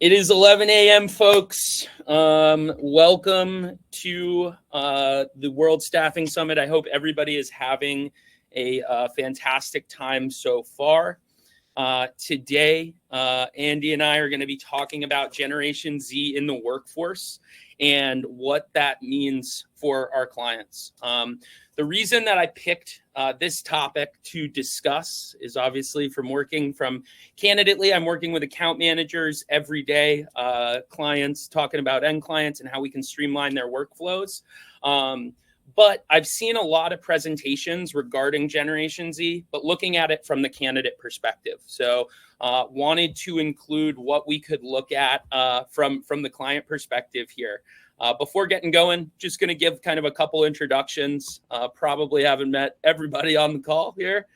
It is 11 a.m., folks. Welcome to the World Staffing Summit. I hope everybody is having a fantastic time so far. Today, Andy and I are going to be talking about Generation Z in the workforce and what that means for our clients. The reason that I picked this topic to discuss is obviously from working from Candidately. I'm working with account managers every day, clients, talking about end clients and how we can streamline their workflows. But I've seen a lot of presentations regarding Generation Z, but looking at it from the candidate perspective. So wanted to include what we could look at from the client perspective here. Before getting going, just going to give kind of a couple introductions. Probably haven't met everybody on the call here.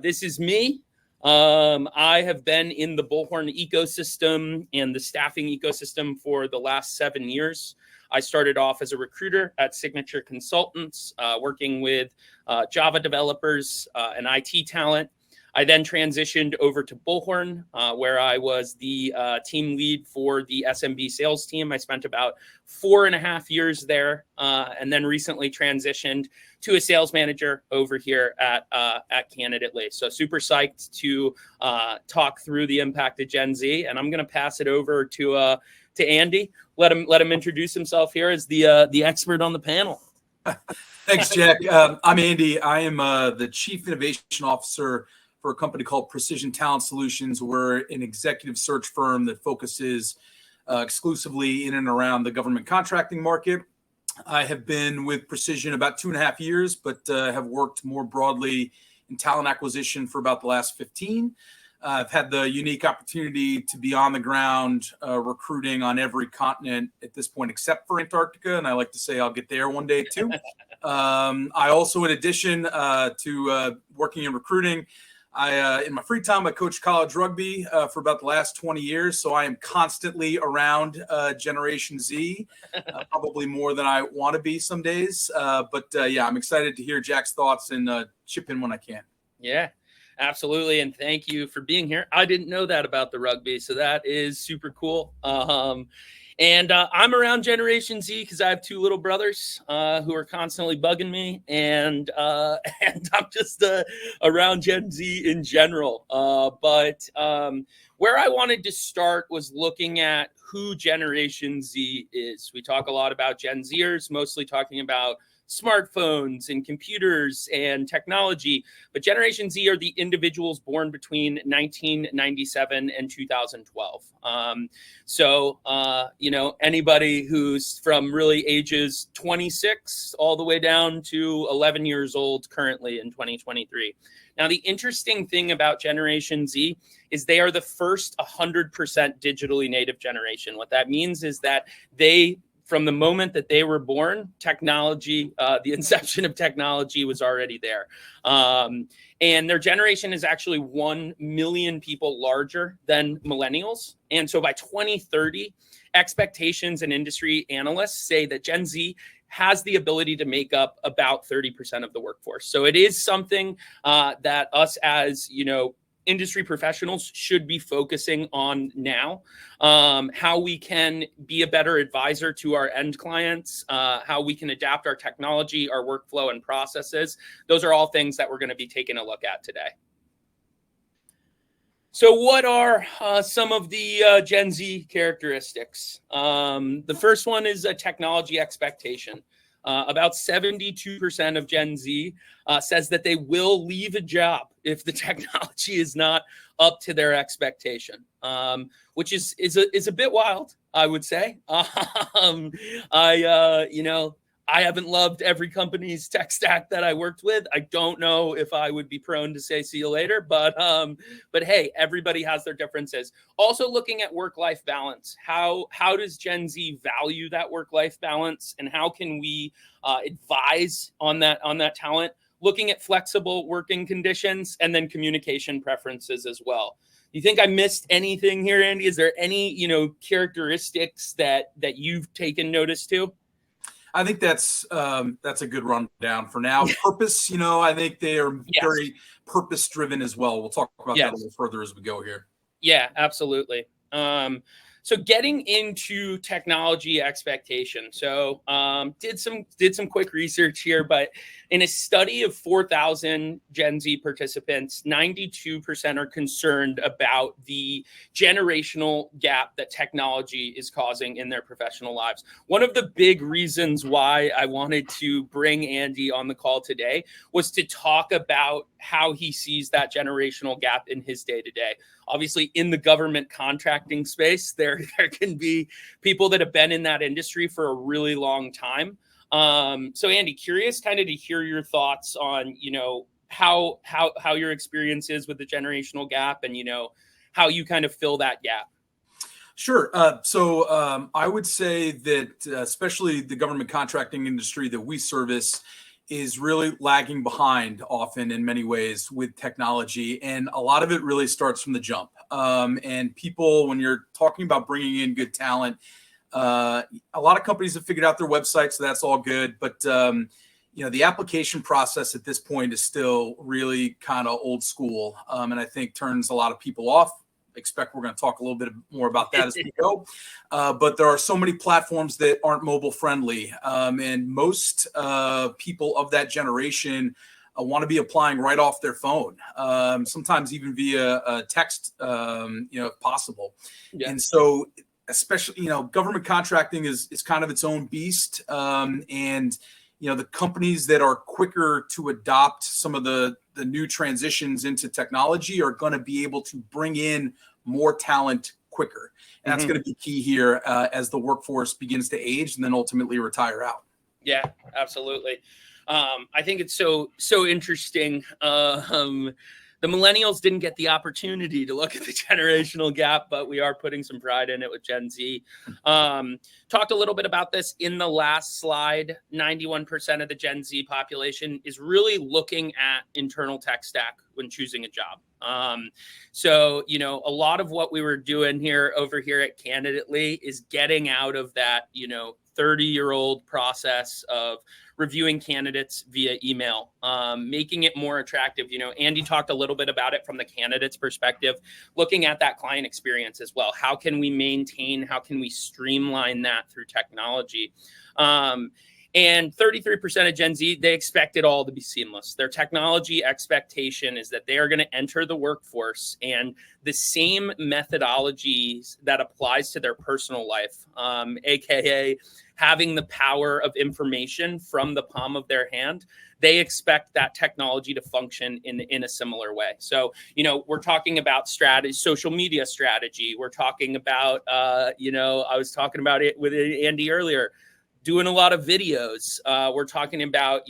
This is me. I have been in the Bullhorn ecosystem and the staffing ecosystem for the last 7 years. I started off as a recruiter at Signature Consultants, working with Java developers and IT talent. I then transitioned over to Bullhorn, where I was the team lead for the SMB sales team. I spent about 4.5 years there, and then recently transitioned to a sales manager over here at Candidately. So super psyched to talk through the impact of Gen Z, and I'm going to pass it over to Andy. Let him introduce himself here as the expert on the panel. Thanks, Jack. I'm Andy. I am the Chief Innovation Officer for a company called Precision Talent Solutions. We're an executive search firm that focuses exclusively in and around the government contracting market. I have been with Precision about 2.5 years, but have worked more broadly in talent acquisition for about the last 15. I've had the unique opportunity to be on the ground recruiting on every continent at this point, except for Antarctica. And I like to say I'll get there one day too. I also, in addition to working in recruiting, in my free time, I coach college rugby for about the last 20 years. So I am constantly around Generation Z, probably more than I want to be some days. But I'm excited to hear Jack's thoughts and chip in when I can. Yeah, absolutely. And thank you for being here. I didn't know that about the rugby, so that is super cool. And I'm around Generation Z because I have 2 little brothers who are constantly bugging me, and I'm just around Gen Z in general. But where I wanted to start was looking at who Generation Z is. We talk a lot about Gen Zers, mostly talking about smartphones and computers and technology, but Generation Z are the individuals born between 1997 and 2012. Anybody who's from really ages 26 all the way down to 11 years old currently in 2023. Now, the interesting thing about Generation Z is they are the first 100% digitally native generation. What that means is that from the moment that they were born, technology, the inception of technology was already there. And their generation is actually 1 million people larger than millennials. And so by 2030, expectations and industry analysts say that Gen Z has the ability to make up about 30% of the workforce. So it is something that us as, industry professionals should be focusing on now, how we can be a better advisor to our end clients, how we can adapt our technology, our workflow and processes. Those are all things that we're going to be taking a look at today. So what are some of the Gen Z characteristics? The first one is a technology expectation. About 72% of Gen Z says that they will leave a job if the technology is not up to their expectation, which is a bit wild, I would say. I haven't loved every company's tech stack that I worked with. I don't know if I would be prone to say see you later, but hey, everybody has their differences. Also looking at work-life balance. How does Gen Z value that work-life balance, and how can we advise on that talent? Looking at flexible working conditions and then communication preferences as well. You think I missed anything here, Andy? Is there any, characteristics that you've taken notice to? I think that's a good rundown for now. Purpose, I think they are very purpose driven as well. We'll talk about that a little further as we go here. Yeah, absolutely. So getting into technology expectation. So did some quick research here, but in a study of 4,000 Gen Z participants, 92% are concerned about the generational gap that technology is causing in their professional lives. One of the big reasons why I wanted to bring Andy on the call today was to talk about how he sees that generational gap in his day-to-day. Obviously, in the government contracting space, there can be people that have been in that industry for a really long time. So Andy, curious kind of to hear your thoughts on, how your experience is with the generational gap and, how you kind of fill that gap. Sure. So I would say that especially the government contracting industry that we service is really lagging behind often in many ways with technology. And a lot of it really starts from the jump. And people, when you're talking about bringing in good talent, a lot of companies have figured out their website, so that's all good. But the application process at this point is still really kind of old school, and I think turns a lot of people off. Expect we're going to talk a little bit more about that as we go. But there are so many platforms that aren't mobile friendly, and most people of that generation want to be applying right off their phone, sometimes even via text, if possible. Yeah. And so especially, government contracting is kind of its own beast. And the companies that are quicker to adopt some of the new transitions into technology are going to be able to bring in more talent quicker. And that's going to be key here as the workforce begins to age and then ultimately retire out. Yeah, absolutely. I think it's so interesting. The millennials didn't get the opportunity to look at the generational gap, but we are putting some pride in it with Gen Z. Talked a little bit about this in the last slide. 91% of the Gen Z population is really looking at internal tech stack when choosing a job. So, a lot of what we were doing over here at Candidately is getting out of that, 30-year-old process of reviewing candidates via email, making it more attractive. Andy talked a little bit about it from the candidate's perspective, looking at that client experience as well. How can we streamline that through technology? And 33% of Gen Z, they expect it all to be seamless. Their technology expectation is that they are going to enter the workforce and the same methodologies that applies to their personal life, AKA having the power of information from the palm of their hand, they expect that technology to function in a similar way. So, we're talking about strategy, social media strategy. We're talking about, I was talking about it with Andy earlier, doing a lot of videos. We're talking about,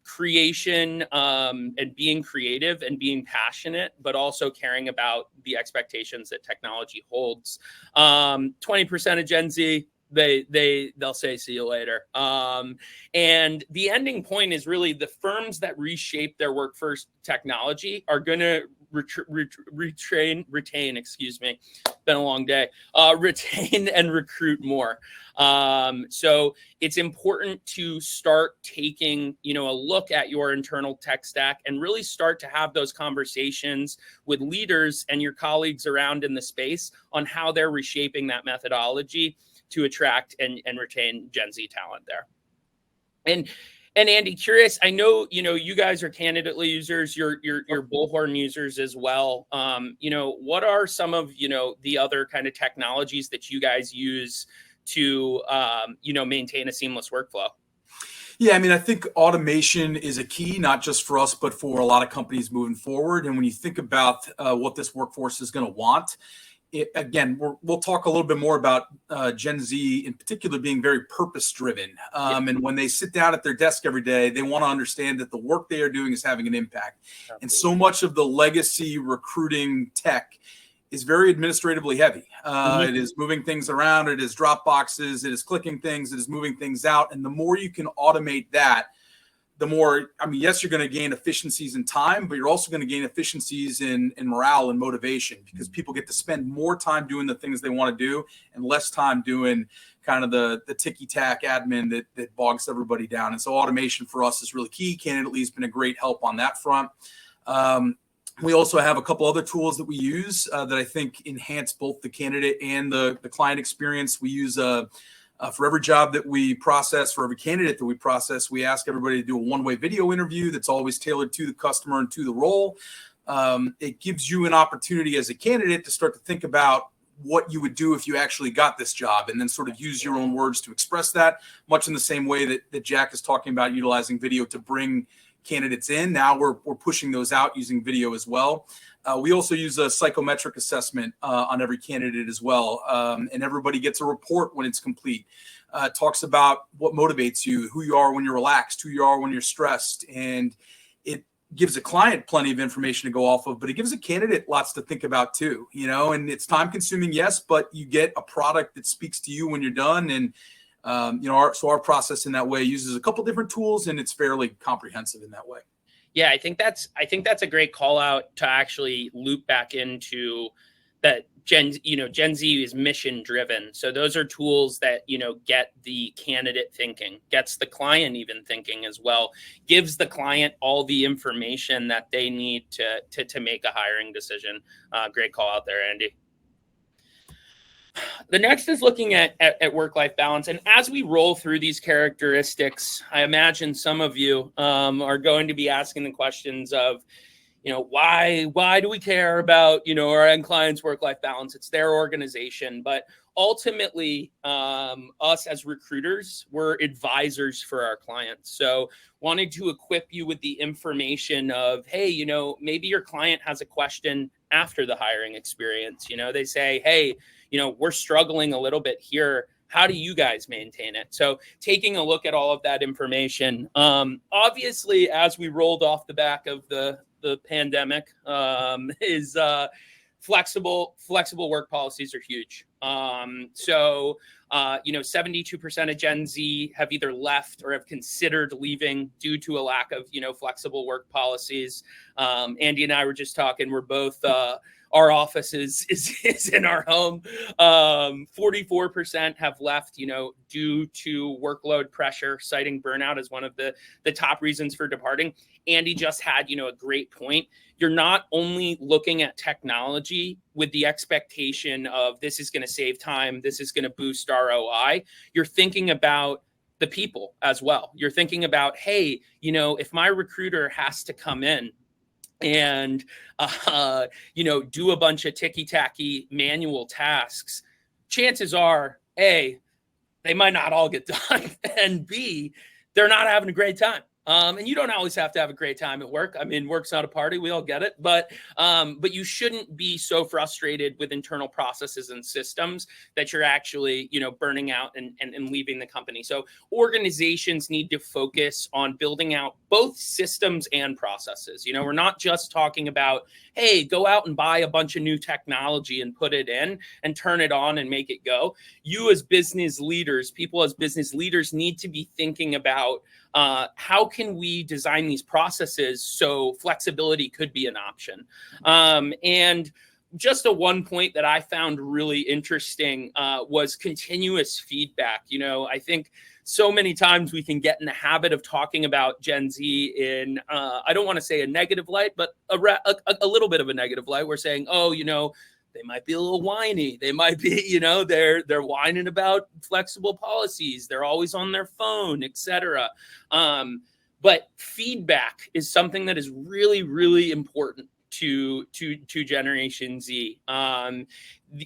creation and being creative and being passionate, but also caring about the expectations that technology holds. 20% of Gen Z, they'll say see you later. And the ending point is really the firms that reshape their workforce technology are going to retain, been a long day, retain and recruit more. So it's important to start taking, a look at your internal tech stack and really start to have those conversations with leaders and your colleagues around in the space on how they're reshaping that methodology to attract and retain Gen Z talent there. And Andy, curious, I know, you guys are Candidately users, you're Bullhorn users as well. What are some of, the other kind of technologies that you guys use to, maintain a seamless workflow? Yeah, I think automation is a key, not just for us, but for a lot of companies moving forward. And when you think about what this workforce is going to want, we'll talk a little bit more about Gen Z in particular being very purpose-driven. And when they sit down at their desk every day, they want to understand that the work they are doing is having an impact. Absolutely. And so much of the legacy recruiting tech is very administratively heavy. It is moving things around. It is drop boxes. It is clicking things. It is moving things out. And the more you can automate that, the more, yes, you're going to gain efficiencies in time, but you're also going to gain efficiencies in morale and motivation because people get to spend more time doing the things they want to do and less time doing kind of the ticky-tack admin that bogs everybody down. And so automation for us is really key. Candidately has been a great help on that front. We also have a couple other tools that we use that I think enhance both the candidate and the client experience. We use for every job that we process, for every candidate that we process, we ask everybody to do a one-way video interview that's always tailored to the customer and to the role. It gives you an opportunity as a candidate to start to think about what you would do if you actually got this job, and then sort of use your own words to express that, much in the same way that Jack is talking about utilizing video to bring candidates in. Now we're pushing those out using video as well. We also use a psychometric assessment on every candidate as well. And everybody gets a report when it's complete. It talks about what motivates you, who you are when you're relaxed, who you are when you're stressed. And it gives a client plenty of information to go off of, but it gives a candidate lots to think about too, and it's time consuming, yes, but you get a product that speaks to you when you're done. And our process in that way uses a couple different tools, and it's fairly comprehensive in that way. Yeah, I think that's a great call out to actually loop back into that. Gen Z is mission driven. So those are tools that, get the candidate thinking, gets the client even thinking as well, gives the client all the information that they need to make a hiring decision. Great call out there, Andy. The next is looking at work-life balance. And as we roll through these characteristics, I imagine some of you are going to be asking the questions of, why do we care about, our end clients' work-life balance? It's their organization. But ultimately, us as recruiters, we're advisors for our clients. So wanting to equip you with the information of, hey, maybe your client has a question after the hiring experience. They say, hey, we're struggling a little bit here. How do you guys maintain it? So taking a look at all of that information, obviously, as we rolled off the back of the pandemic, is flexible work policies are huge. 72% of Gen Z have either left or have considered leaving due to a lack of, flexible work policies. Andy and I were just talking, we're both, our office is in our home. 44% have left, due to workload pressure, citing burnout as one of the top reasons for departing. Andy just had, a great point. You're not only looking at technology with the expectation of this is going to save time, this is going to boost ROI. You're thinking about the people as well. You're thinking about, hey, if my recruiter has to come in and, do a bunch of ticky-tacky manual tasks, chances are, A, they might not all get done, and B, they're not having a great time. And you don't always have to have a great time at work. I mean, work's not a party. We all get it. But you shouldn't be so frustrated with internal processes and systems that you're actually, burning out and leaving the company. So organizations need to focus on building out both systems and processes. We're not just talking about, hey, go out and buy a bunch of new technology and put it in and turn it on and make it go. You as business leaders, people as business leaders need to be thinking about how can we design these processes so flexibility could be an option. And just a one point that I found really interesting was continuous feedback. I think so many times we can get in the habit of talking about Gen Z in, I don't want to say a negative light, but a little bit of a negative light. We're saying, oh, they might be a little whiny. They might be, they're whining about flexible policies. They're always on their phone, etc. But feedback is something that is really, really important to Generation Z.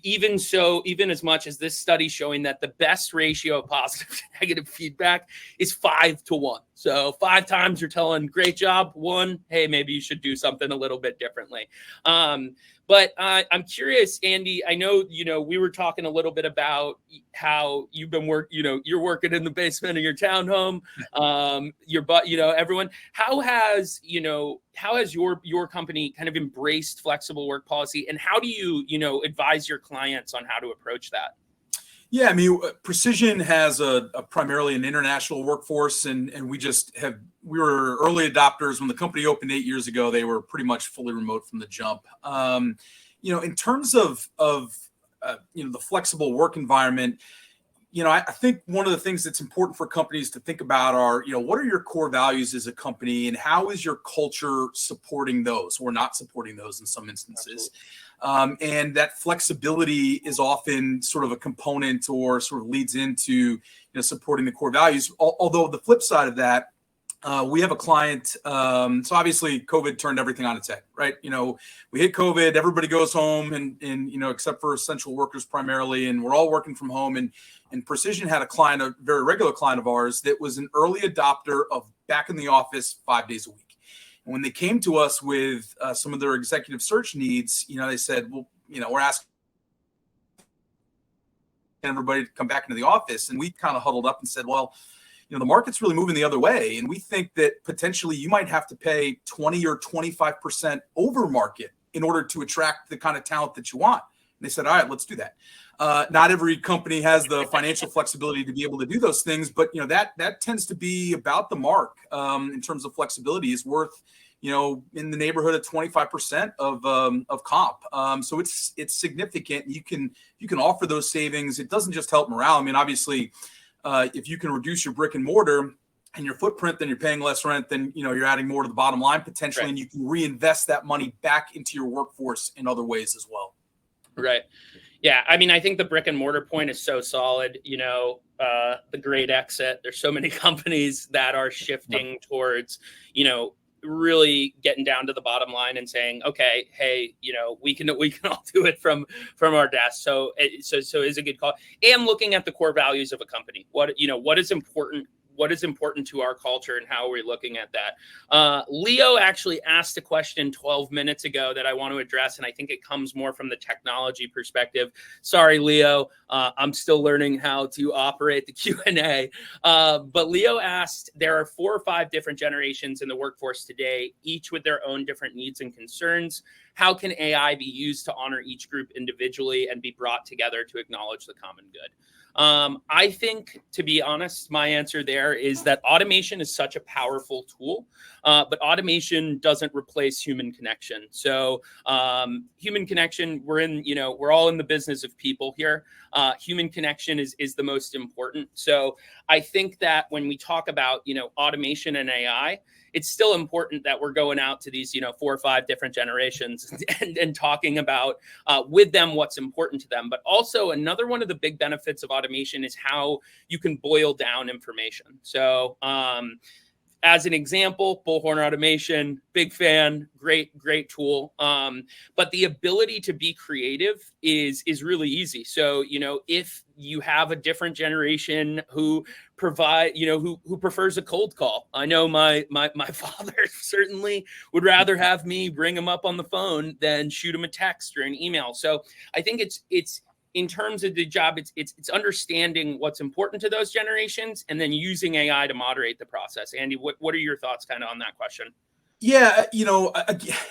Even as much as this study showing that the best ratio of positive to negative feedback is 5-1. So 5 times you're telling great job, 1, hey, maybe you should do something a little bit differently. But I'm curious, Andy, I know, we were talking a little bit about how you've been you're working in the basement of your townhome, everyone, how has your company kind of embraced flexible work policy, and how do you, advise your clients on how to approach that? Yeah, I mean, Precision has a primarily an international workforce, and we were early adopters. When the company opened 8 years ago, they were pretty much fully remote from the jump. In terms of the flexible work environment, I think one of the things that's important for companies to think about are, what are your core values as a company and how is your culture supporting those or not supporting those in some instances? And that flexibility is often sort of a component or sort of leads into, supporting the core values. Although the flip side of that, we have a client. So obviously COVID turned everything on its head, right? We hit COVID, everybody goes home and except for essential workers primarily, and we're all working from home. And Precision had a very regular client of ours that was an early adopter of back in the office 5 days a week. And when they came to us with some of their executive search needs, they said, well, we're asking everybody to come back into the office. And we kind of huddled up and said, well, the market's really moving the other way. And we think that potentially you might have to pay 20 or 25% over market in order to attract the kind of talent that you want. And they said, all right, let's do that. Not every company has the financial flexibility to be able to do those things, but that tends to be about the mark in terms of flexibility is worth, in the neighborhood of 25% of comp. So it's significant. You can offer those savings. It doesn't just help morale. I mean, obviously, if you can reduce your brick and mortar and your footprint, then you're paying less rent, then you're adding more to the bottom line potentially, right. And you can reinvest that money back into your workforce in other ways as well. Right. Yeah. I mean, I think the brick and mortar point is so solid. The great exit. There's so many companies that are shifting towards, really getting down to the bottom line and saying, okay, hey, we can all do it from our desk. So is a good call. And looking at the core values of a company, what is important to our culture and how we're looking at that. Leo actually asked a question 12 minutes ago that I want to address, and I think it comes more from the technology perspective. Sorry, Leo. I'm still learning how to operate the Q&A. But Leo asked, there are 4 or 5 different generations in the workforce today, each with their own different needs and concerns. How can AI be used to honor each group individually and be brought together to acknowledge the common good? I think, to be honest, my answer there is that automation is such a powerful tool, but automation doesn't replace human connection. So human connection, we're all in the business of people here. Human connection is the most important. So I think that when we talk about, automation and AI, it's still important that we're going out to these, 4 or 5 different generations and talking about with them what's important to them. But also another one of the big benefits of automation is how you can boil down information. So as an example, Bullhorn Automation, big fan, great tool. But the ability to be creative is really easy. So, if you have a different generation who who prefers a cold call. I know my father certainly would rather have me bring him up on the phone than shoot him a text or an email. So I think it's in terms of the job, it's understanding what's important to those generations and then using AI to moderate the process. Andy, what are your thoughts kind of on that question? Yeah,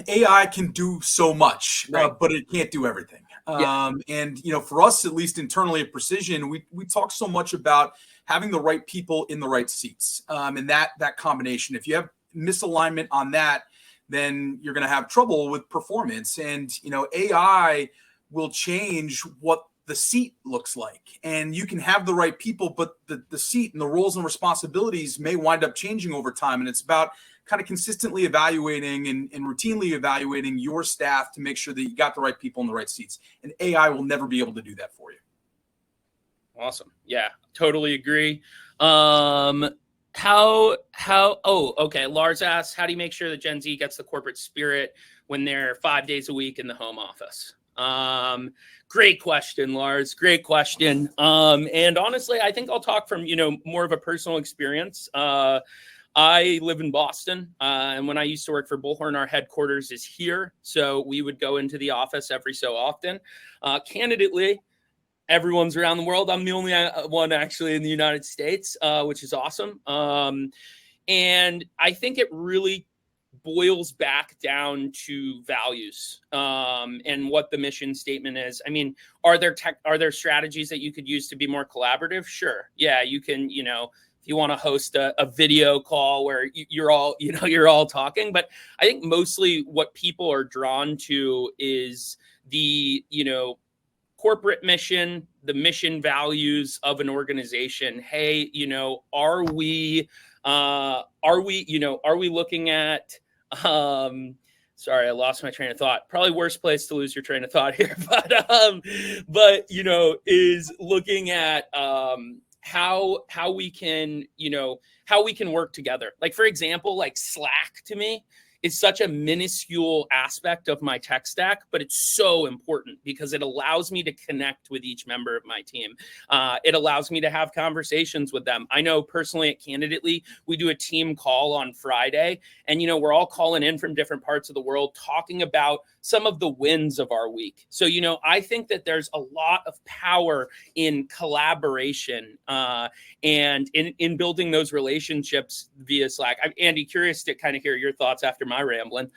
AI can do so much, right. But it can't do everything. Yeah. And, for us, at least internally at Precision, we talk so much about having the right people in the right seats. And that combination, if you have misalignment on that, then you're going to have trouble with performance. And, AI will change what the seat looks like. And you can have the right people, but the seat and the roles and responsibilities may wind up changing over time. And it's about kind of consistently evaluating and routinely evaluating your staff to make sure that you got the right people in the right seats. And AI will never be able to do that for you. Awesome. Yeah, totally agree. Okay. Lars asks, how do you make sure that Gen Z gets the corporate spirit when they're 5 days a week in the home office? Great question, Lars. Great question. And honestly, I think I'll talk from, more of a personal experience. I live in Boston, and when I used to work for Bullhorn, our headquarters is here. So we would go into the office every so often. Candidly, everyone's around the world. I'm the only one actually in the United States, which is awesome. And I think it really boils back down to values and what the mission statement is. I mean, are there strategies that you could use to be more collaborative? Sure. Yeah, you can, if you want to host a video call where you're all talking. But I think mostly what people are drawn to is the, corporate mission, the mission values of an organization. Hey, are we looking at, sorry, I lost my train of thought. Probably worst place to lose your train of thought here, but is looking at how we can work together. Like, for example, like Slack to me is such a minuscule aspect of my tech stack, but it's so important because it allows me to connect with each member of my team. It allows me to have conversations with them. I know personally at Candidately, we do a team call on Friday, and we're all calling in from different parts of the world talking about some of the wins of our week. So, I think that there's a lot of power in collaboration and in building those relationships via Slack. Andy, curious to kind of hear your thoughts after my rambling.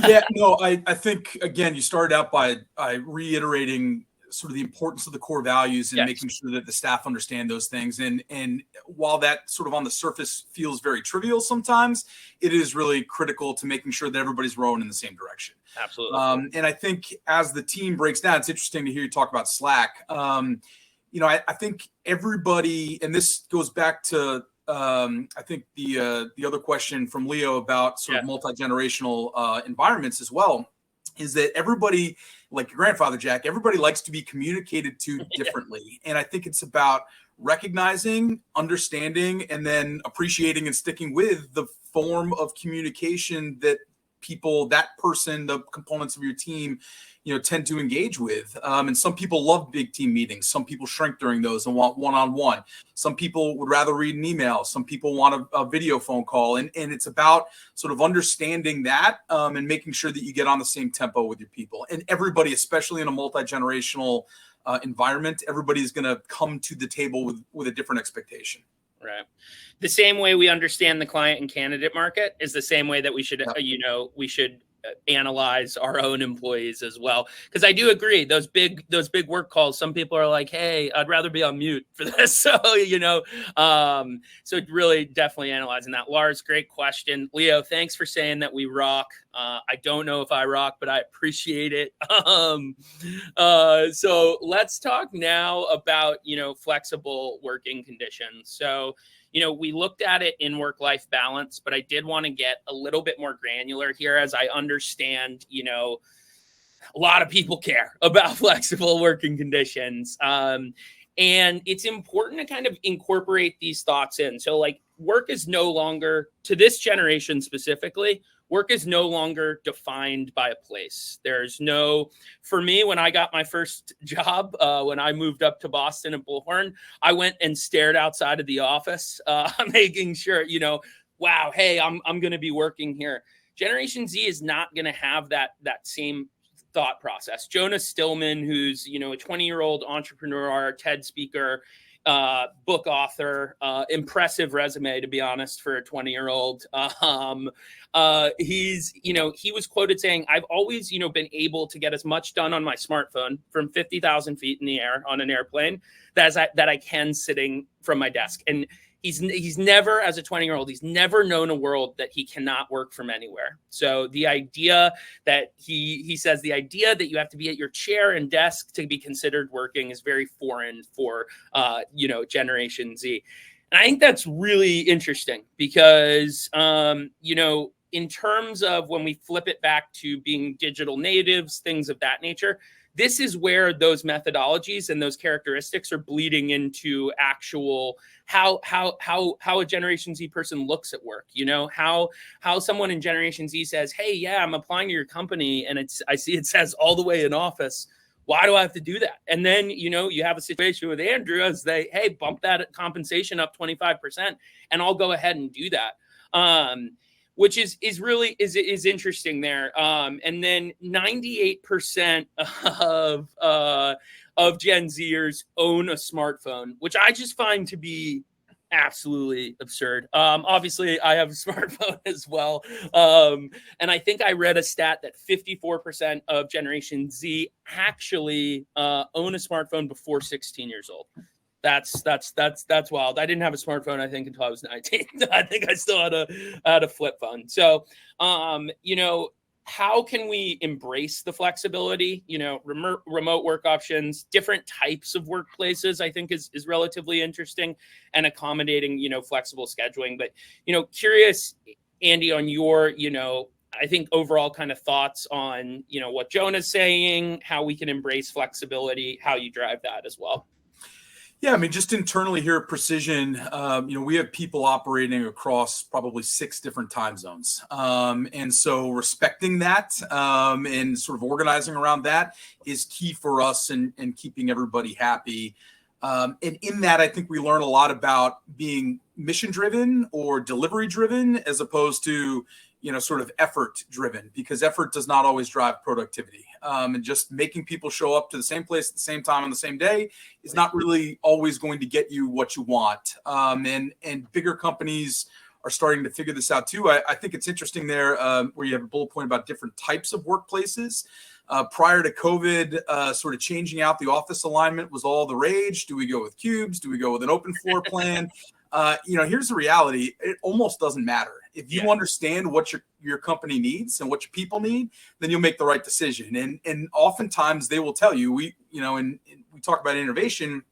Yeah, no, I think, again, you started out by reiterating sort of the importance of the core values and making sure that the staff understand those things. And while that sort of on the surface feels very trivial sometimes, it is really critical to making sure that everybody's rowing in the same direction. Absolutely. And I think as the team breaks down, it's interesting to hear you talk about Slack. I think everybody, and this goes back to I think the other question from Leo about sort of multi-generational environments as well, is that everybody, like your grandfather, Jack, everybody likes to be communicated to differently. And I think it's about recognizing, understanding, and then appreciating and sticking with the form of communication that people, that person, the components of your team, tend to engage with. And some people love big team meetings. Some people shrink during those and want one-on-one. Some people would rather read an email. Some people want a video phone call. And it's about sort of understanding that and making sure that you get on the same tempo with your people. And everybody, especially in a multi-generational environment, everybody's going to come to the table with a different expectation. Right. The same way we understand the client and candidate market is the same way that we should, we should analyze our own employees as well. Because I do agree, those big work calls, some people are like, hey, I'd rather be on mute for this. So, so really definitely analyzing that. Lars, great question. Leo, thanks for saying that we rock. I don't know if I rock, but I appreciate it. So let's talk now about, flexible working conditions. So, we looked at it in work-life balance, but I did want to get a little bit more granular here, as I understand, a lot of people care about flexible working conditions. And it's important to kind of incorporate these thoughts in. So like work is no longer, to this generation specifically, work is no longer defined by a place. There's no, for me, when I got my first job, when I moved up to Boston and Bullhorn, I went and stared outside of the office, making sure, wow, hey, I'm going to be working here. Generation Z is not going to have that same thought process. Jonas Stillman, who's, a 20-year-old entrepreneur, TED speaker, book author, impressive resume, to be honest, for a 20-year-old. He was quoted saying, I've always, been able to get as much done on my smartphone from 50,000 feet in the air on an airplane that I can sitting from my desk. And he's never, as a 20-year-old, he's never known a world that he cannot work from anywhere. So the idea that he says the idea that you have to be at your chair and desk to be considered working is very foreign for, Generation Z. And I think that's really interesting because, in terms of when we flip it back to being digital natives, things of that nature, this is where those methodologies and those characteristics are bleeding into actual how a Generation Z person looks at work. How someone in Generation Z says, hey, yeah, I'm applying to your company and I see it says all the way in office. Why do I have to do that? And then, you have a situation with Andrew as hey, bump that compensation up 25% and I'll go ahead and do that. Which is really interesting there. And then 98% of Gen Zers own a smartphone, which I just find to be absolutely absurd. Obviously, I have a smartphone as well. And I think I read a stat that 54% of Generation Z actually own a smartphone before 16 years old. That's wild. I didn't have a smartphone, I think, until I was 19. I think I still had a flip phone. So, how can we embrace the flexibility, remote work options, different types of workplaces, I think is relatively interesting, and accommodating, flexible scheduling. But, curious, Andy, on your, I think overall kind of thoughts on, what Jonah's saying, how we can embrace flexibility, how you drive that as well. Yeah, I mean, just internally here at Precision, we have people operating across probably 6 different time zones. And so respecting that and sort of organizing around that is key for us and keeping everybody happy. And in that, I think we learn a lot about being mission driven or delivery driven as opposed to, sort of effort driven, because effort does not always drive productivity. And just making people show up to the same place at the same time on the same day is not really always going to get you what you want. And bigger companies are starting to figure this out too. I think it's interesting there where you have a bullet point about different types of workplaces. Prior to COVID, sort of changing out the office alignment was all the rage. Do we go with cubes? Do we go with an open floor plan? Here's the reality. It almost doesn't matter. If you understand what your company needs and what your people need, then you'll make the right decision. And oftentimes they will tell you, we talk about innovation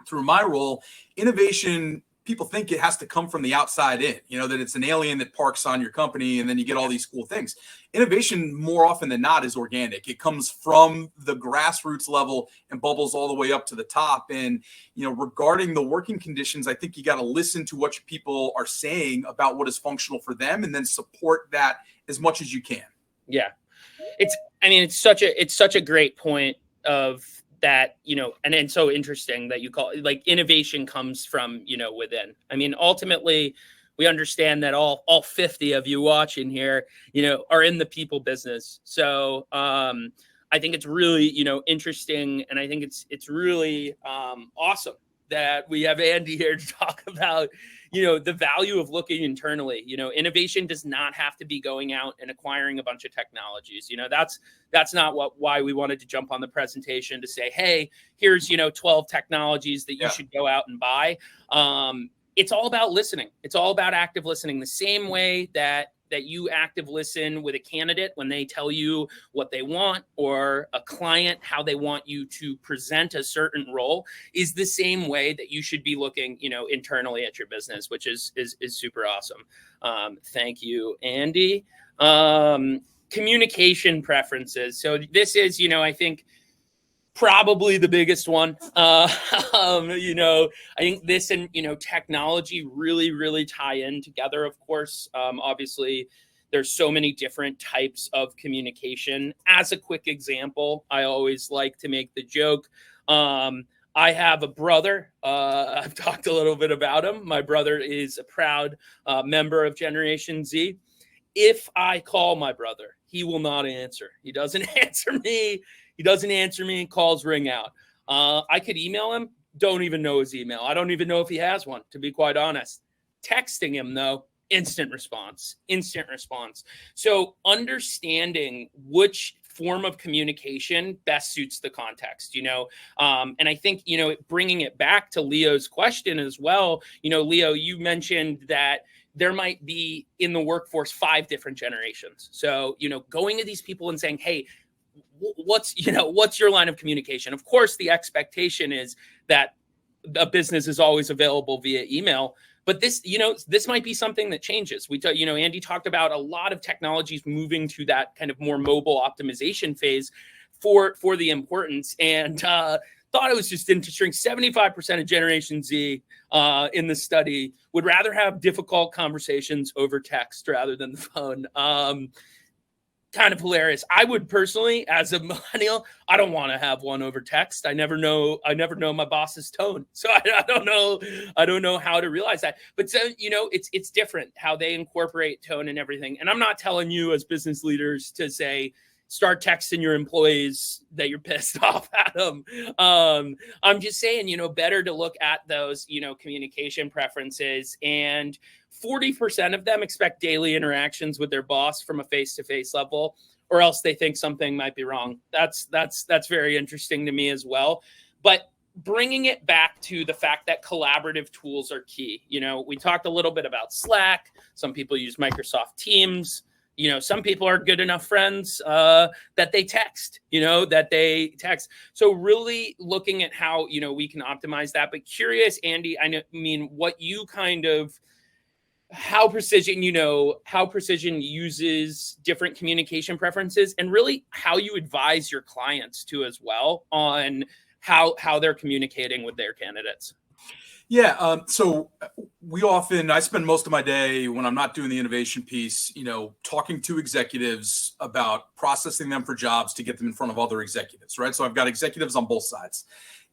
through my role. Innovation, people think it has to come from the outside in, that it's an alien that parks on your company and then you get all these cool things. Innovation, more often than not, is organic. It comes from the grassroots level and bubbles all the way up to the top. And, regarding the working conditions, I think you got to listen to what your people are saying about what is functional for them and then support that as much as you can. Yeah. It's such a great point of that, and it's so interesting that you call it, like, innovation comes from, within. I mean, ultimately, we understand that all 50 of you watching here, are in the people business. So I think it's really, interesting. And I think it's really awesome that we have Andy here to talk about, the value of looking internally. Innovation does not have to be going out and acquiring a bunch of technologies. That's not why we wanted to jump on the presentation to say, hey, here's, 12 technologies that you should go out and buy. It's all about listening. It's all about active listening, the same way that you active listen with a candidate when they tell you what they want, or a client how they want you to present a certain role, is the same way that you should be looking, internally at your business, which is super awesome. Thank you, Andy. Communication preferences. So this is, I think, probably the biggest one. I think this and, technology really, really tie in together, of course. Obviously, there's so many different types of communication. As a quick example, I always like to make the joke. I have a brother. I've talked a little bit about him. My brother is a proud member of Generation Z. If I call my brother, he will not answer. He doesn't answer me. Calls ring out. I could email him. Don't even know his email. I don't even know if he has one, to be quite honest. Texting him, though, instant response. So understanding which form of communication best suits the context, and I think, bringing it back to Leo's question as well, Leo, you mentioned that there might be in the workforce 5 different generations. So, going to these people and saying, hey, what's your line of communication? Of course, the expectation is that a business is always available via email, but this might be something that changes. Andy talked about a lot of technologies moving to that kind of more mobile optimization phase for the importance. And thought it was just interesting. 75% of Generation Z in the study would rather have difficult conversations over text rather than the phone. Kind of hilarious. I would personally, as a millennial, I don't want to have one over text. I never know my boss's tone, so I don't know how to realize that. But so it's different how they incorporate tone and everything. And I'm not telling you as business leaders to say start texting your employees that you're pissed off at them. I'm just saying, better to look at those, communication preferences. And 40% of them expect daily interactions with their boss from a face-to-face level, or else they think something might be wrong. That's very interesting to me as well. But bringing it back to the fact that collaborative tools are key. We talked a little bit about Slack. Some people use Microsoft Teams. some people are good enough friends that they text, So really looking at how, we can optimize that. But curious, Andy, what you how Precision uses different communication preferences, and really how you advise your clients too as well on how they're communicating with their candidates. Yeah. So I spend most of my day when I'm not doing the innovation piece, talking to executives about processing them for jobs to get them in front of other executives, right? So I've got executives on both sides.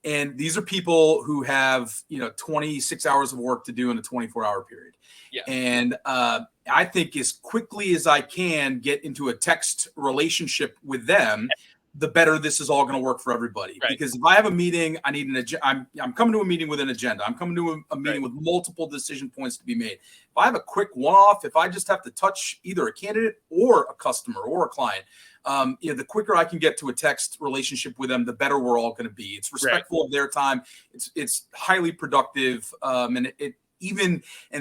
And these are people who have, 26 hours of work to do in a 24-hour period. Yeah. And I think as quickly as I can get into a text relationship with them, the better this is all going to work for everybody. Right. Because if I have a meeting, I need an agenda. I'm coming to a meeting with an agenda. I'm coming to a meeting with multiple decision points to be made. If I have a quick one-off, if I just have to touch either a candidate or a customer or a client, the quicker I can get to a text relationship with them, the better we're all going to be. It's respectful of their time. It's highly productive, and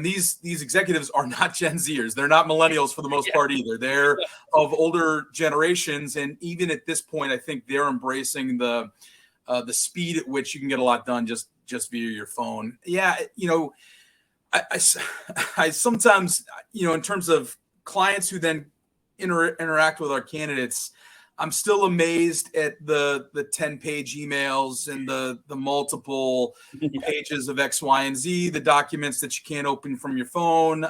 these executives are not Gen Zers. They're not millennials for the most part either. They're of older generations, and even at this point, I think they're embracing the speed at which you can get a lot done just via your phone. Yeah, I sometimes, in terms of clients who then interact with our candidates, I'm still amazed at the 10-page emails and the multiple pages of X, Y, and Z, the documents that you can't open from your phone.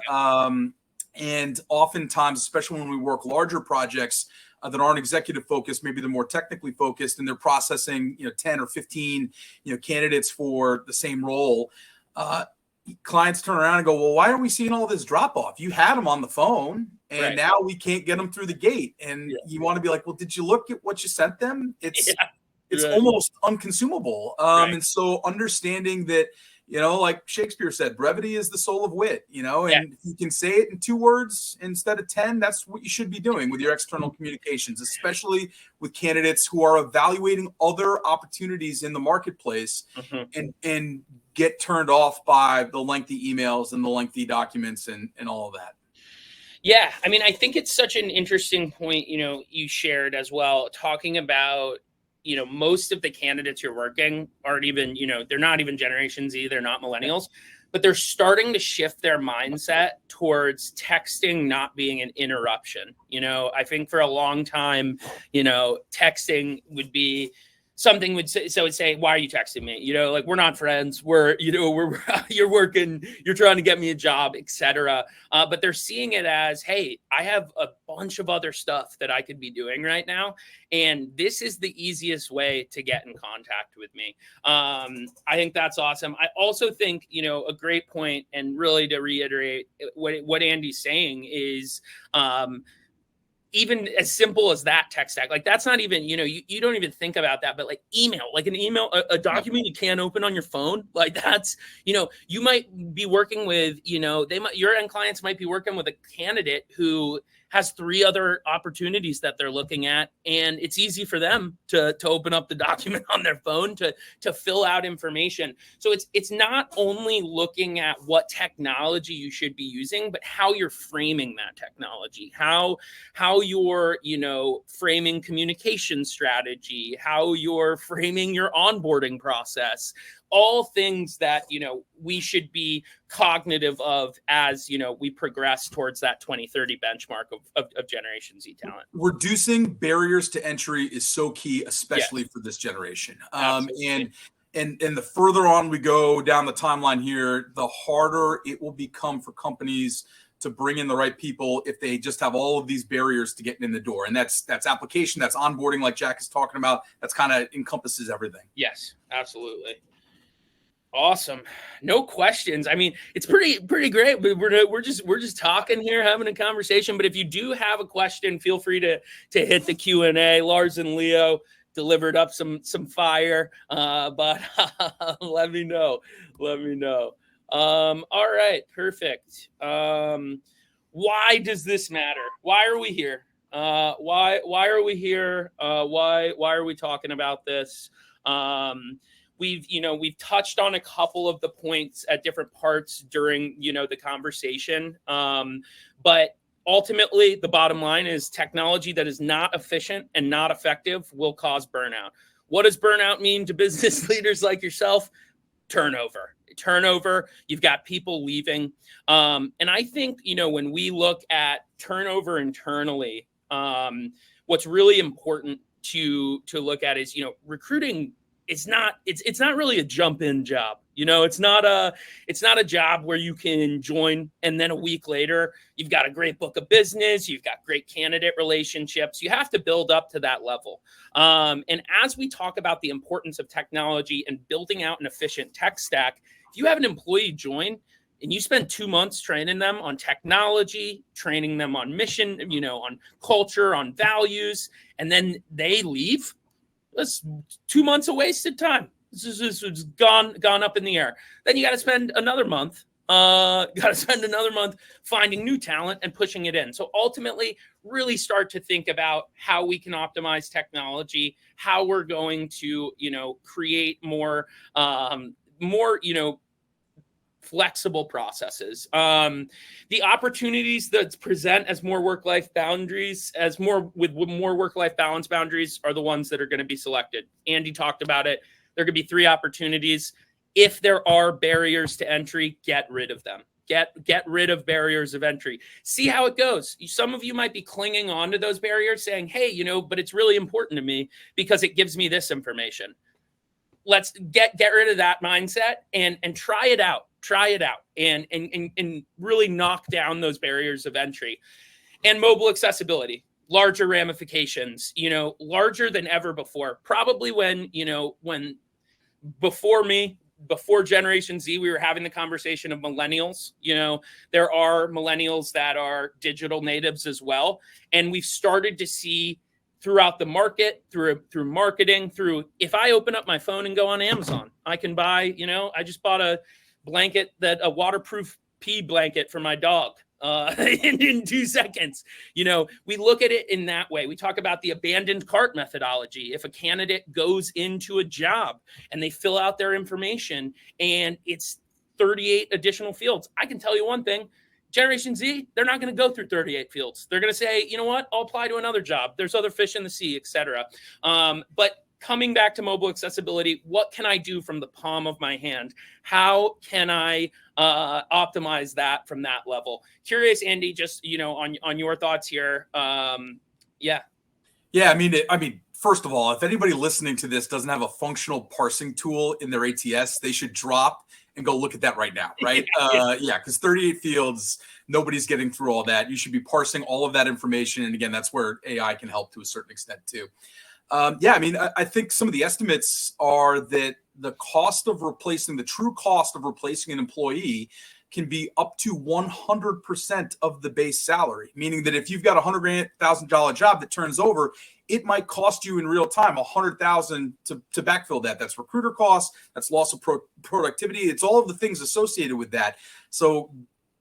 And oftentimes, especially when we work larger projects that aren't executive focused, maybe they're more technically focused, and they're processing 10 or 15 candidates for the same role. Clients turn around and go, well, why are we seeing all this drop off? You had them on the phone and now we can't get them through the gate. And you want to be like, well, did you look at what you sent them? It's almost unconsumable. And so understanding that, like Shakespeare said, brevity is the soul of wit, and if you can say it in 2 words instead of 10, that's what you should be doing with your external communications, especially with candidates who are evaluating other opportunities in the marketplace and get turned off by the lengthy emails and the lengthy documents and all of that. Yeah. I think it's such an interesting point, you shared as well, talking about, most of the candidates you're working aren't even, they're not even Generation Z, they're not millennials, but they're starting to shift their mindset towards texting not being an interruption. I think for a long time, texting would be something would say, why are you texting me? We're not friends. You're working, you're trying to get me a job, etc. But they're seeing it as, hey, I have a bunch of other stuff that I could be doing right now. And this is the easiest way to get in contact with me. I think that's awesome. I also think, a great point, and really to reiterate what Andy's saying is, even as simple as that tech stack, that's not even, you don't even think about that, but email, a document you can't open on your phone, that's, you might be working with, your end clients might be working with a candidate who has 3 other opportunities that they're looking at. And it's easy for them to open up the document on their phone to fill out information. So it's not only looking at what technology you should be using, but how you're framing that technology, how you're, framing communication strategy, how you're framing your onboarding process, all things that, we should be cognitive of as, we progress towards that 2030 benchmark of Generation Z talent. Reducing barriers to entry is so key, especially for this generation. And the further on we go down the timeline here, the harder it will become for companies to bring in the right people if they just have all of these barriers to getting in the door. And that's application, that's onboarding, like Jack is talking about. That's kind of encompasses everything. Yes, absolutely. Awesome. No questions. It's pretty great. We're just talking here, having a conversation. But if you do have a question, feel free to hit the Q&A. Lars and Leo delivered up some fire, but let me know. All right, perfect. Why does this matter? Why are we here? Why are we here? Why are we talking about this? We've touched on a couple of the points at different parts during, the conversation. But ultimately, the bottom line is technology that is not efficient and not effective will cause burnout. What does burnout mean to business leaders like yourself? Turnover. You've got people leaving. And I think, when we look at turnover internally, what's really important to look at is, recruiting. It's not really a jump in job. It's not a job where you can join and then a week later you've got a great book of business, you've got great candidate relationships. You have to build up to that level. And as we talk about the importance of technology and building out an efficient tech stack, if you have an employee join and you spend 2 months training them on technology, training them on mission, on culture, on values, and then they leave, that's 2 months of wasted time. This is gone up in the air. Then you got to spend another month. Finding new talent and pushing it in. So ultimately, really start to think about how we can optimize technology, how we're going to, create more, flexible processes. The opportunities that present as more work-life boundaries, with more work-life balance boundaries, are the ones that are going to be selected. Andy talked about it. There are going to be 3 opportunities. If there are barriers to entry, get rid of them. Get rid of barriers of entry. See how it goes. Some of you might be clinging on to those barriers saying, hey, but it's really important to me because it gives me this information. Let's get rid of that mindset and try it out. And really knock down those barriers of entry. And mobile accessibility, larger ramifications, larger than ever before. Probably when before Generation Z, we were having the conversation of millennials. There are millennials that are digital natives as well. And we've started to see throughout the market, through marketing, if I open up my phone and go on Amazon, I can buy, I just bought a waterproof pee blanket for my dog in 2 seconds. We look at it in that way. We talk about the abandoned cart methodology. If a candidate goes into a job and they fill out their information and it's 38 additional fields, I can tell you one thing. Generation Z, they're not going to go through 38 fields. They're going to say, you know what, I'll apply to another job. There's other fish in the sea, etc. But coming back to mobile accessibility, what can I do from the palm of my hand? How can I optimize that from that level? Curious, Andy, just on your thoughts here. Yeah. I mean, first of all, if anybody listening to this doesn't have a functional parsing tool in their ATS, they should drop and go look at that right now, right? Because 38 fields, nobody's getting through all that. You should be parsing all of that information. And again, that's where AI can help to a certain extent too. I think some of the estimates are that the true cost of replacing an employee can be up to 100% of the base salary, meaning that if you've got a $100,000 job that turns over, it might cost you in real time $100,000 to backfill that. That's recruiter costs, that's loss of productivity. It's all of the things associated with that. So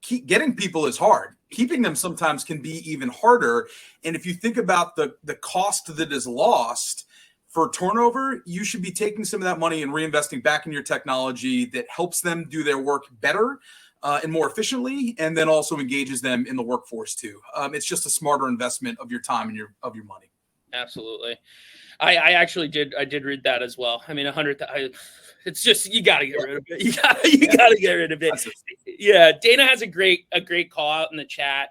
getting people is hard. Keeping them sometimes can be even harder. And if you think about the cost that is lost for turnover, you should be taking some of that money and reinvesting back in your technology that helps them do their work better and more efficiently, and then also engages them in the workforce too. It's just a smarter investment of your time and of your money. Absolutely. I actually did read that as well. I mean, 100,000. It's just, you got to get rid of it. You got to get rid of it. Yeah. Dana has a great call out in the chat.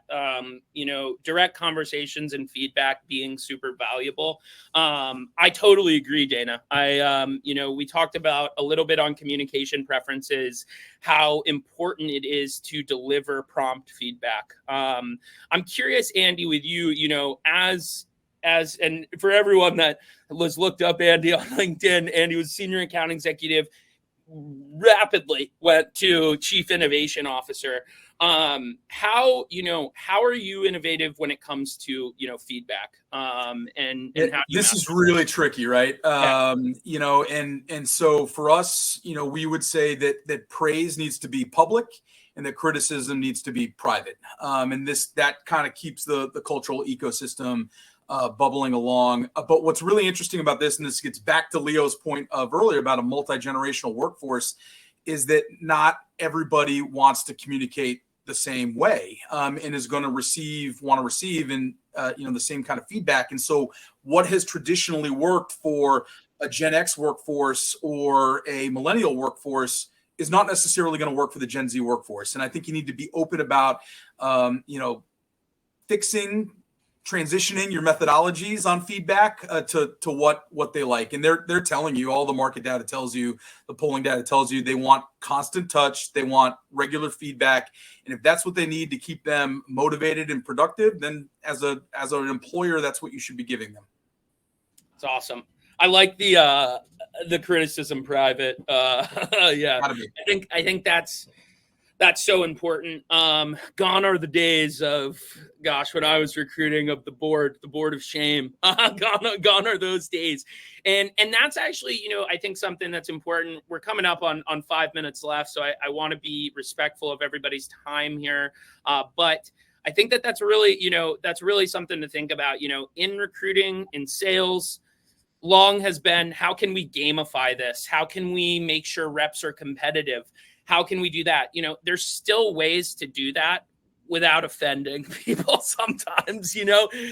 Direct conversations and feedback being super valuable. I totally agree, Dana. We talked about a little bit on communication preferences, how important it is to deliver prompt feedback. I'm curious, Andy, with you, and for everyone that was looked up Andy on LinkedIn, Andy was senior accounting executive, rapidly went to chief innovation officer. How are you innovative when it comes to, feedback? And how this is really tricky, right? And so for us, we would say that praise needs to be public and that criticism needs to be private. And that kind of keeps the cultural ecosystem bubbling along. But what's really interesting about this, and this gets back to Leo's point of earlier about a multi-generational workforce, is that not everybody wants to communicate the same way, and is going to want to receive and the same kind of feedback. And so what has traditionally worked for a Gen X workforce or a millennial workforce is not necessarily going to work for the Gen Z workforce. And I think you need to be open about transitioning your methodologies on feedback to what they like. And they're telling you, all the market data tells you, the polling data tells you, they want constant touch, they want regular feedback. And if that's what they need to keep them motivated and productive, then as an employer, that's what you should be giving them. It's awesome. I like the criticism private. Yeah, I think that's so important. Gone are the days of, gosh, when I was recruiting, of the board of shame. Gone are those days. And that's actually, I think something that's important. We're coming up on 5 minutes left, so I want to be respectful of everybody's time here. But I think that's really something to think about, in recruiting, in sales. Long has been, how can we gamify this? How can we make sure reps are competitive? How can we do that? There's still ways to do that without offending people sometimes.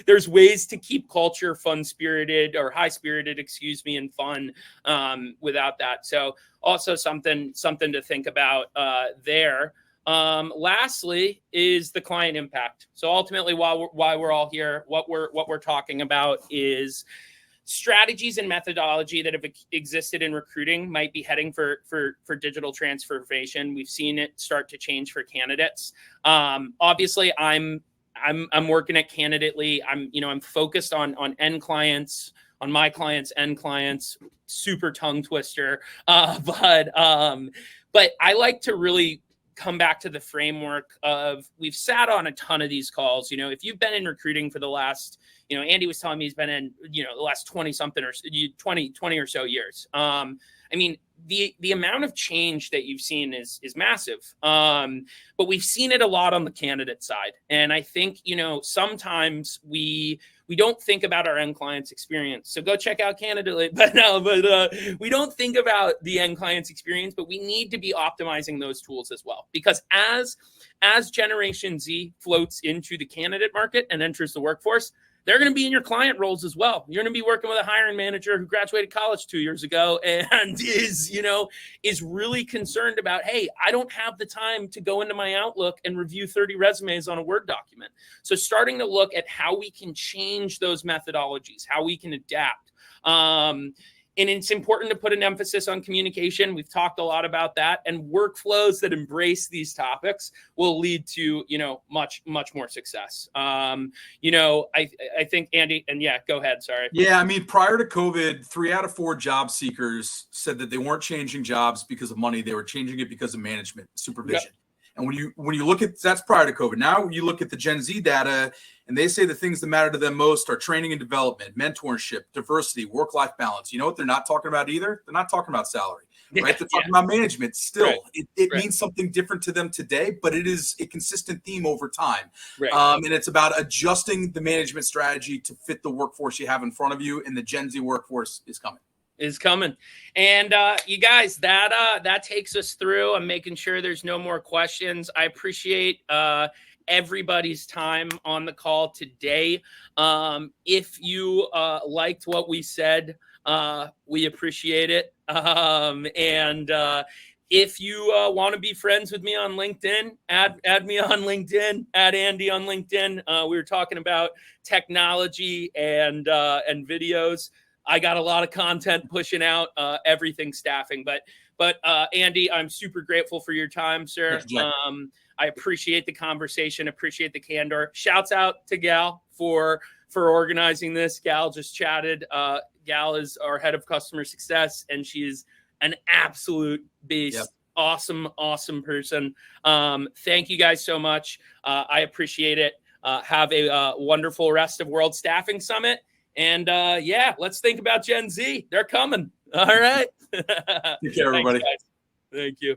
There's ways to keep culture fun-spirited or high-spirited, and fun without that. So also something to think about there. Lastly is the client impact. So ultimately, why we're all here, what we're talking about is strategies and methodology that have existed in recruiting might be heading for digital transformation. We've seen it start to change for candidates. Obviously, I'm working at Candidately. I'm focused on end clients, on my clients' end clients. Super tongue twister, but I like to really come back to the framework of, we've sat on a ton of these calls. If you've been in recruiting for the last, Andy was telling me he's been in, the last 20 something or 20 or so years. The amount of change that you've seen is massive. But we've seen it a lot on the candidate side. And I think, sometimes we don't think about our end client's experience. So go check out Candidately. But we don't think about the end client's experience, but we need to be optimizing those tools as well. Because as Generation Z floats into the candidate market and enters the workforce, they're going to be in your client roles as well. You're going to be working with a hiring manager who graduated college 2 years ago and is really concerned about, hey, I don't have the time to go into my Outlook and review 30 resumes on a Word document. So starting to look at how we can change those methodologies, how we can adapt. And it's important to put an emphasis on communication. We've talked a lot about that, and workflows that embrace these topics will lead to, much, much more success. I think, Andy, and yeah, go ahead. Sorry. Yeah. Prior to COVID, 3 out of 4 job seekers said that they weren't changing jobs because of money. They were changing it because of management supervision. Yep. And when you look at, that's prior to COVID. Now you look at the Gen Z data, and they say the things that matter to them most are training and development, mentorship, diversity, work-life balance. You know what they're not talking about either? They're not talking about salary, right? They're talking about management still. Right. It means something different to them today, but it is a consistent theme over time. Right. And it's about adjusting the management strategy to fit the workforce you have in front of you, and the Gen Z workforce is coming. And you guys, that takes us through. I'm making sure there's no more questions. I appreciate everybody's time on the call today. If you liked what we said, we appreciate it. And if you want to be friends with me on LinkedIn, add me on LinkedIn, add Andy on LinkedIn. We were talking about technology and videos. I got a lot of content pushing out, everything staffing, but Andy, I'm super grateful for your time, sir. I appreciate the conversation, appreciate the candor. Shouts out to Gal for organizing this. Gal just chatted. Gal is our head of customer success, and she is an absolute beast. Yep. Awesome person. Thank you guys so much. I appreciate it. Have a wonderful rest of World Staffing Summit. And let's think about Gen Z. They're coming. All right. Take care, everybody. Thanks, guys. Thank you.